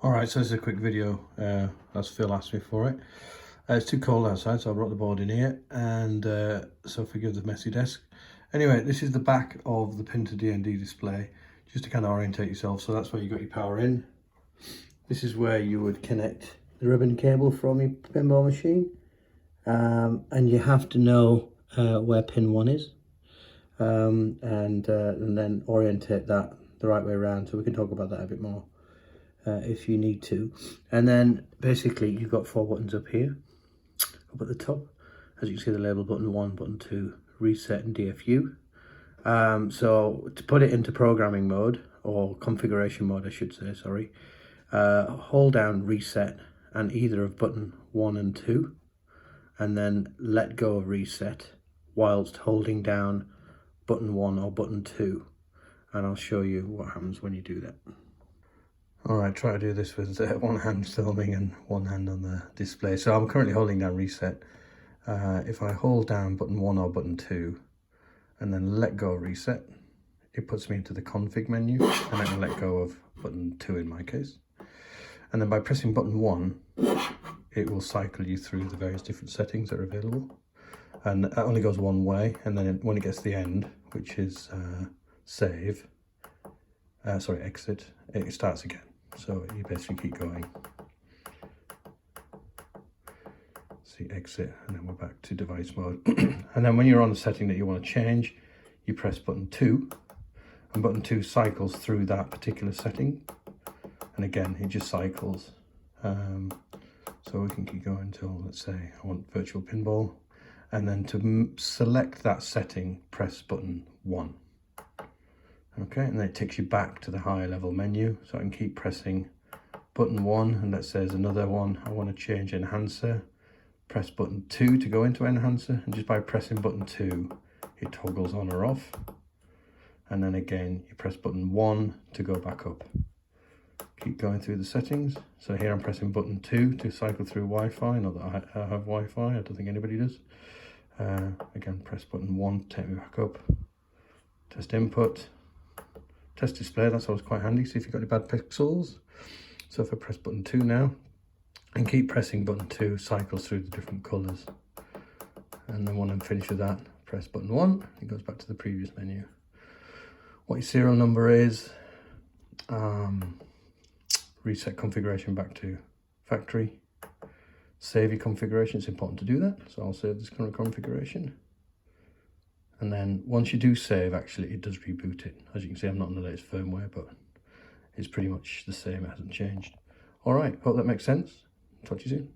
Alright, so this is a quick video, as Phil asked me for it. It's too cold outside, so I brought the board in here, and so forgive the messy desk. Anyway, this is the back of the PIN2DMD display, just to kind of orientate yourself. So that's where you got your power in. This is where you would connect the ribbon cable from your pinball machine, and you have to know where pin 1 is, and then orientate that the right way around, so we can talk about that a bit more if you need to. And then basically you've got 4 buttons up here, up at the top. As you can see, the label button 1, button 2, reset and DFU. So to put it into programming mode, or configuration mode I should say, sorry, hold down reset and either of button 1 and 2, and then let go of reset whilst holding down button 1 or button 2, and I'll show you what happens when you do that. Alright, try to do this with one hand filming and one hand on the display. So I'm currently holding down reset. If I hold down button 1 or button 2 and then let go of reset, it puts me into the config menu, and I can let go of button 2 in my case. And then by pressing button 1, it will cycle you through the various different settings that are available. And that only goes one way, and then when it gets to the end, which is exit, it starts again. So you basically keep going. See, exit, and then we're back to device mode. And then when you're on the setting that you want to change, you press button 2, and button 2 cycles through that particular setting. And again, it just cycles. So we can keep going until, let's say, I want virtual pinball. And then to select that setting, press button 1. Okay, and then it takes you back to the higher level menu. So I can keep pressing button 1, and let's say there's another one, I want to change enhancer. Press button 2 to go into enhancer, and just by pressing button 2, it toggles on or off. And then again, you press button 1 to go back up. Keep going through the settings. So here I'm pressing button 2 to cycle through Wi-Fi. Not that I have Wi-Fi, I don't think anybody does. Again, press button 1 to take me back up. Test input. Test display, that's always quite handy, see if you've got any bad pixels. So if I press button 2 now, and keep pressing button 2, cycles through the different colours. And then when I'm finished with that, press button 1, it goes back to the previous menu. What your serial number is, reset configuration back to factory, save your configuration, it's important to do that, so I'll save this current configuration. And then once you do save, actually it does reboot it. As you can see, I'm not on the latest firmware, but it's pretty much the same, it hasn't changed. Alright, hope that makes sense. Talk to you soon.